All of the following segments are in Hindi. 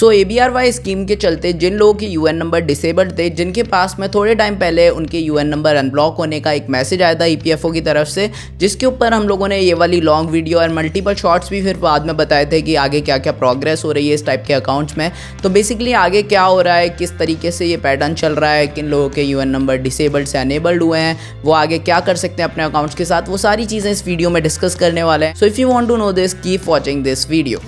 सो ABRY स्कीम के चलते जिन लोगों के UN नंबर डिसेबल्ड थे, जिनके पास में थोड़े टाइम पहले उनके UN नंबर अनब्लॉक होने का एक मैसेज आया था EPFO की तरफ से, जिसके ऊपर हम लोगों ने ये वाली लॉन्ग वीडियो और मल्टीपल शॉर्ट्स भी फिर बाद में बताए थे कि आगे क्या क्या प्रोग्रेस हो रही है इस टाइप के अकाउंट्स में। तो बेसिकली आगे क्या हो रहा है, किस तरीके से ये पैटर्न चल रहा है, किन लोगों के UN नंबर डिसेबल्ड से अनेबल्ड हुए हैं, वो आगे क्या कर सकते हैं अपने अकाउंट्स के साथ, वो सारी चीज़ें इस वीडियो में डिस्कस करने वाले हैं। So if you want to know this, keep watching this video.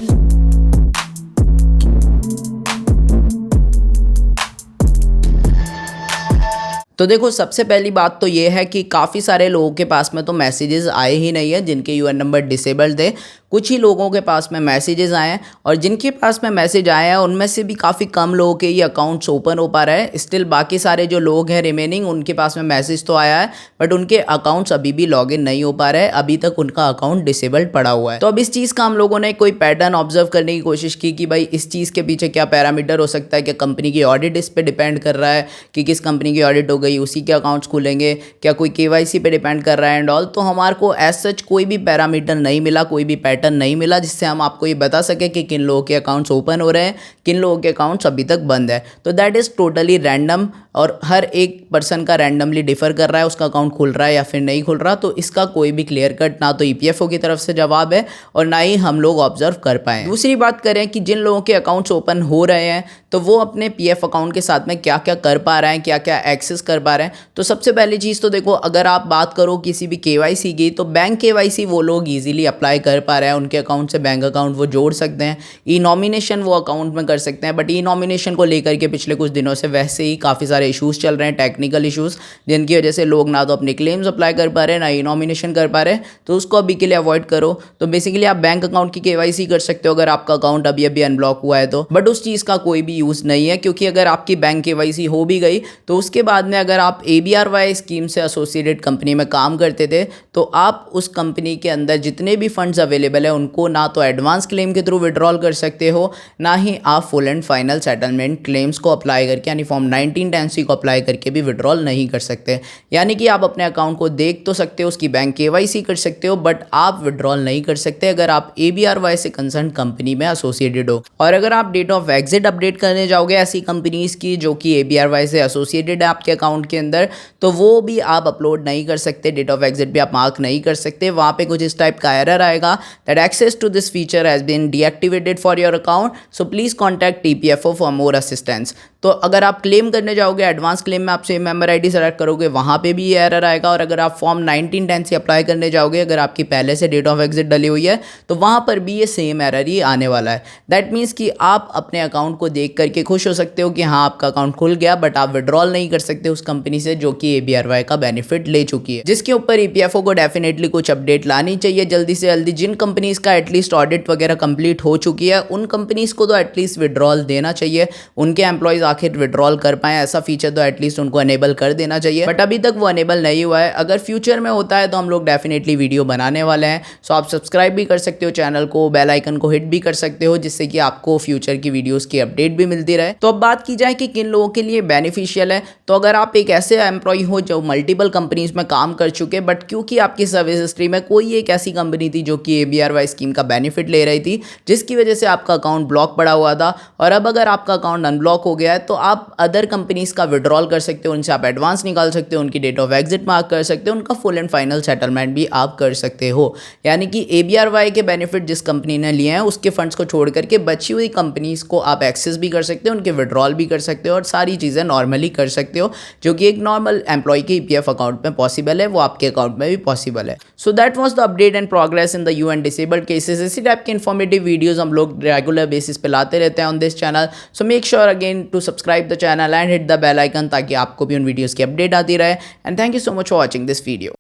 तो देखो, सबसे पहली बात तो ये है कि काफ़ी सारे लोगों के पास में तो मैसेजेस आए ही नहीं है जिनके UN नंबर डिसेबल्ड थे। कुछ ही लोगों के पास में मैसेजेस आए हैं, और जिनके पास में मैसेज आए हैं उनमें से भी काफ़ी कम लोगों के ये अकाउंट्स ओपन हो पा रहे हैं। स्टिल बाकी सारे जो लोग हैं रिमेनिंग, उनके पास में मैसेज तो आया है बट उनके अकाउंट्स अभी भी लॉगिन नहीं हो पा रहे हैं, अभी तक उनका अकाउंट डिसेबल्ड पड़ा हुआ है। तो अब इस चीज़ का हम लोगों ने कोई पैटर्न ऑब्जर्व करने की कोशिश की कि भाई इस चीज़ के पीछे क्या पैरामीटर हो सकता है, क्या कंपनी की ऑडिट इस पर डिपेंड कर रहा है कि किस कंपनी की ऑडिट हो गई उसी के अकाउंट्स खुलेंगे, क्या कोई KYC पे डिपेंड कर रहा है एंड ऑल। तो हमारे को एज सच कोई भी पैरामीटर नहीं मिला, कोई भी पैटर्न नहीं मिला जिससे हम आपको ये बता सके कि किन लोगों के अकाउंट्स ओपन हो रहे हैं, किन लोगों के अकाउंट्स अभी तक बंद है। तो दैट इज़ टोटली रैंडम, और हर एक पर्सन का रैंडमली डिफर कर रहा है, उसका अकाउंट खुल रहा है या फिर नहीं खुल रहा। तो इसका कोई भी क्लियर कट ना तो EPFO की तरफ से जवाब है और ना ही हम लोग ऑब्जर्व कर पाए। दूसरी बात करें कि जिन लोगों के अकाउंट्स ओपन हो रहे हैं तो वो अपने PF अकाउंट के साथ में क्या क्या कर पा रहे हैं, क्या क्या एक्सेस कर पा रहे हैं। तो सबसे पहली चीज़ तो देखो, अगर आप बात करो किसी भी KYC की, तो बैंक KYC वो लोग ईजिली अप्लाई कर पा रहे हैं, उनके अकाउंट से बैंक अकाउंट वो जोड़ सकते हैं। E-नॉमिनेशन वो अकाउंट में कर सकते हैं, बट E-नॉमिनेशन को लेकर के पिछले कुछ दिनों से वैसे ही काफ़ी सारे इशूज़ चल रहे हैं, टेक्निकल इशूज़, जिनकी वजह से लोग ना तो अपने क्लेम्स अप्लाई कर पा रहे हैं, ना E-नॉमिनेशन कर पा रहे हैं। तो उसको अभी के लिए अवॉइड करो। तो बेसिकली आप बैंक अकाउंट की KYC कर सकते हो अगर आपका अकाउंट अभी अभी अनब्लॉक हुआ है तो, बट उस चीज़ का कोई भी यूज़ नहीं है, क्योंकि अगर आपकी बैंक KYC हो भी गई तो उसके बाद में अगर आप ABRY स्कीम से एसोसिएटेड कंपनी में काम करते थे तो आप उस कंपनी के अंदर जितने भी फंड्स अवेलेबल है उनको ना तो एडवांस क्लेम के थ्रू विड्रॉल कर सकते हो, ना ही आप full and final settlement claims को अप्लाई करके यानी फॉर्म 1910C को अप्लाई करके भी विड्रॉल नहीं कर सकते। यानी कि आप अपने अकाउंट को देख तो सकते हो, उसकी बैंक KYC कर सकते हो, बट आप विड्रॉल नहीं कर सकते अगर आप ABRY से कंसर्न कंपनी में एसोसिएटेड हो। और अगर आप डेट ऑफ एग्जिट अपडेट करने जाओगे ऐसी कंपनीज की जो कि ABRY से एसोसिएटेड है आपके अकाउंट के अंदर, तो वो भी आप अपलोड नहीं कर सकते, डेट ऑफ एग्जिट भी आप मार्क नहीं कर सकते। वहाँ पे कुछ इस टाइप का एरर आएगा that access to this feature has been deactivated for your account, so please contact EPFO for more assistance. तो अगर आप क्लेम करने जाओगे, एडवांस क्लेम में आप सेम मेंबर ID सेलेक्ट करोगे, वहाँ पे भी ये एरर आएगा। और अगर आप फॉर्म 1910 से अप्लाई करने जाओगे, अगर आपकी पहले से डेट ऑफ एग्जिट डली हुई है, तो वहाँ पर भी ये सेम एरर ही आने वाला है। दैट मीन्स कि आप अपने अकाउंट को देख करके खुश हो सकते हो कि हाँ आपका अकाउंट खुल गया, बट आप विड्रॉल नहीं कर सकते उस कंपनी से जो कि ABRY का बेनिफिट ले चुकी है, जिसके ऊपर EPFO को डेफिनेटली कुछ अपडेट लानी चाहिए जल्दी से जल्दी। जिन कंपनीज का एटलीस्ट ऑडिट वगैरह कंप्लीट हो चुकी है उन कंपनीज को तो एटलीस्ट विड्रॉल देना चाहिए, उनके एम्प्लॉयज़ आखिर विड्रॉल कर पाए, ऐसा फीचर तो एटलीस्ट उनको अनेबल कर देना चाहिए, बट अभी तक वो अनेबल नहीं हुआ है। अगर फ्यूचर में होता है तो हम लोग डेफिनेटली वीडियो बनाने वाले हैं। सो आप सब्सक्राइब भी कर सकते हो चैनल को, बेल आइकन को हिट भी कर सकते हो, जिससे कि आपको फ्यूचर की वीडियोस की अपडेट भी मिलती रहे। तो अब बात की जाए कि किन लोगों के लिए बेनिफिशियल है, तो अगर आप एक ऐसे एम्प्लॉय हो जो मल्टीपल कंपनीज में काम कर चुके, बट क्योंकि आपकी सर्विस हिस्ट्री में कोई एक ऐसी कंपनी थी जो कि ABRY स्कीम का बेनिफिट ले रही थी, जिसकी वजह से आपका अकाउंट ब्लॉक पड़ा हुआ था, और अब अगर आपका अकाउंट अनब्लॉक हो गया है तो आप अदर कंपनीज का विड्रॉल कर सकते हो, उनसे आप एडवांस निकाल सकते हो, उनकी डेट ऑफ एग्जिट मार्क कर सकते हो, उनका फुल एंड फाइनल सेटलमेंट भी आप कर सकते हो। यानी कि ABRY के बेनिफिट जिस कंपनी ने लिए हैं उसके फंड्स को छोड़ करके बची हुई कंपनीज को आप एक्सेस भी कर सकते हो, उनके विड्रॉल भी कर सकते हो, और सारी चीज़ें नॉर्मली कर सकते हो जो कि एक नॉर्मल एम्प्लॉय के EPF अकाउंट में पॉसिबल है, वो आपके अकाउंट में भी पॉसिबल है। So that was the update and progress in the UN disabled cases. इसी टाइप के इन्फॉर्मेटिव वीडियोस हम लोग रेगुलर बेसिस पे लाते रहते हैं on this channel. So make sure again to subscribe the channel and hit the bell icon ताकि आपको भी उन वीडियोस की अपडेट आती रहे। And thank you so much for watching this video.